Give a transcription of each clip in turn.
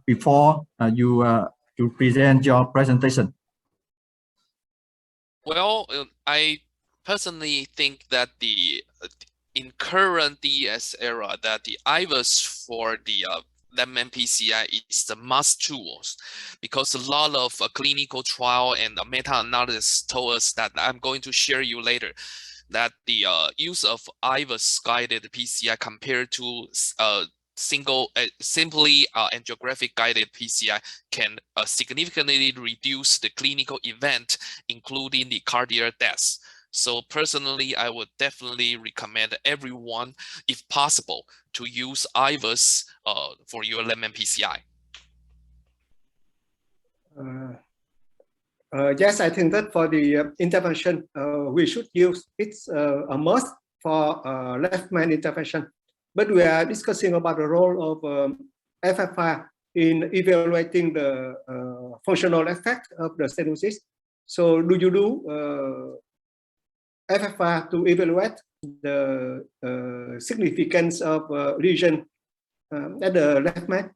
before you present your presentation? Well, I personally think that in current DES era, that the IVUS for the LEMN PCI is the must tools, because a lot of clinical trial and meta-analysis told us that I'm going to share you later, that the use of IVUS guided PCI compared to simply angiographic guided PCI can significantly reduce the clinical event, including the cardiac deaths. So personally, I would definitely recommend everyone, if possible, to use IVUS for your LEMN PCI. Yes, I think that for the intervention, we should use it's a must for left main intervention. But we are discussing about the role of FFR in evaluating the functional effect of the stenosis. So do you do FFR to evaluate the significance of lesion at the left main?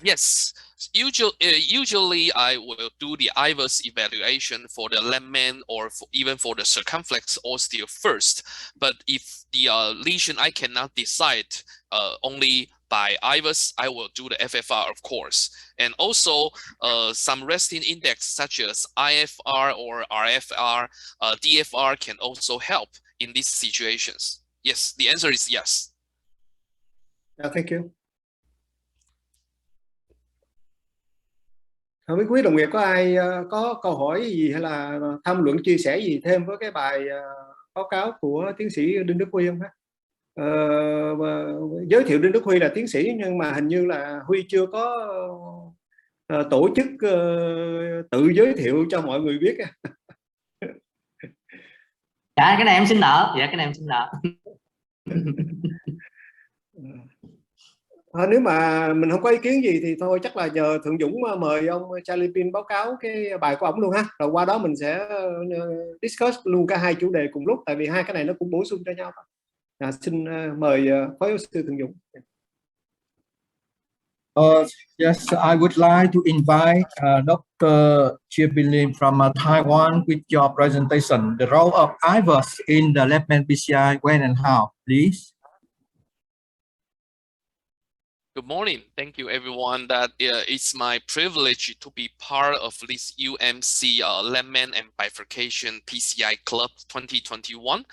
Yes, usually I will do the IVUS evaluation for the lemon or even for the circumflex osteo first. But if the lesion I cannot decide only by IVUS, I will do the FFR, of course. And also some resting index such as IFR or RFR, DFR can also help in these situations. Yes, the answer is yes. Thank you. Không biết quý đồng nghiệp có ai có câu hỏi gì hay là tham luận chia sẻ gì thêm với cái bài báo cáo của tiến sĩ Đinh Đức Huy không? Giới thiệu Đinh Đức Huy là tiến sĩ nhưng mà hình như là Huy chưa có tổ chức tự giới thiệu cho mọi người biết. Dạ, cái này em xin nợ. Dạ, cái này em xin nợ. Nếu mà mình không có ý kiến gì thì thôi chắc là nhờ Thượng Dũng mời ông Chia Pin báo cáo cái bài của ông luôn ha. Rồi qua đó mình sẽ discuss luôn cả hai chủ đề cùng lúc, tại vì hai cái này nó cũng bổ sung cho nhau. Xin mời Phó Giáo sư Thượng Dũng. Yes, I would like to invite Dr. Chia Pin Lin from Taiwan with your presentation, the role of IVUS in the left main PCI, when and how, please. Good morning. Thank you, everyone. That it's my privilege to be part of this UMC Lemon and Bifurcation PCI Club 2021.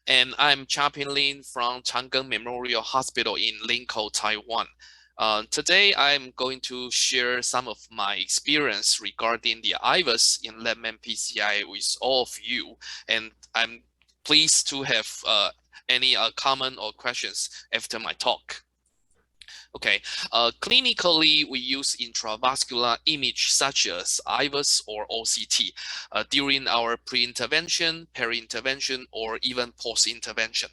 And I'm Chia Pin Lin from Chang'e Memorial Hospital in Linkou, Taiwan. Today, I'm going to share some of my experience regarding the IVUS in Lemon PCI with all of you. And I'm pleased to have any comment or questions after my talk. Okay, clinically, we use intravascular image such as IVUS or OCT during our pre-intervention, peri-intervention, or even post-intervention.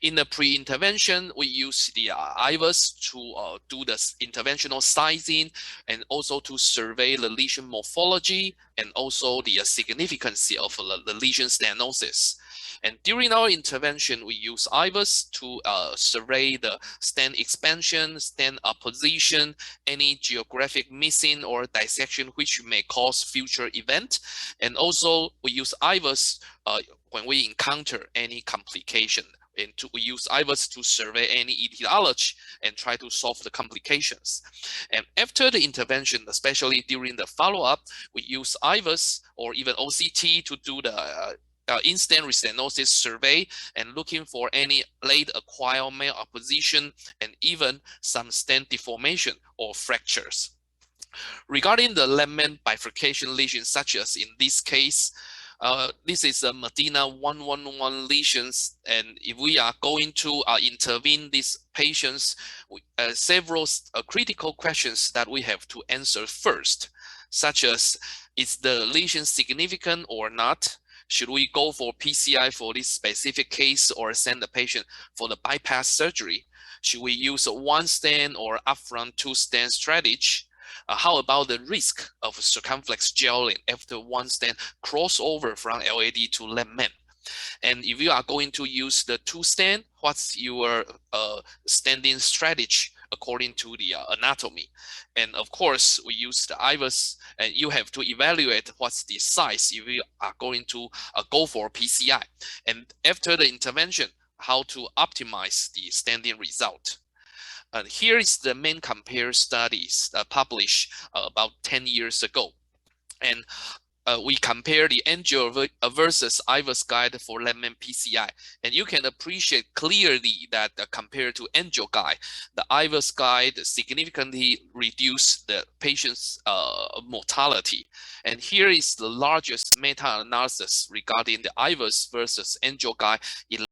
In the pre-intervention, we use the IVUS to do the interventional sizing and also to survey the lesion morphology and also the significance of the lesion stenosis. And during our intervention, we use IVUS to survey the stent expansion, stent position, any geographic missing or dissection which may cause future event. And also we use IVUS when we encounter any complication. And we use IVUS to survey any etiology and try to solve the complications. And after the intervention, especially during the follow-up, we use IVUS or even OCT to do the in-stent restenosis survey and looking for any late acquired malopposition and even some stent deformation or fractures. Regarding the lemon bifurcation lesions, such as in this case, this is a Medina 111 lesions, and if we are going to intervene these patients, several critical questions that we have to answer first, such as, is the lesion significant or not? Should we go for PCI for this specific case or send the patient for the bypass surgery? Should we use a one stent or upfront two stent strategy? How about the risk of circumflex gelling after one stent crossover from LAD to lemon? And if you are going to use the two stent, what's your standing strategy according to the anatomy. And of course, we use the IVUS, and you have to evaluate what's the size if you are going to go for PCI. And after the intervention, how to optimize the standing result. And here is the main compare studies published about 10 years ago. And we compare the angio versus IVUS guide for layman PCI, and you can appreciate clearly that compared to angio guide, the IVUS guide significantly reduced the patient's mortality. And here is the largest meta-analysis regarding the IVUS versus angio guide in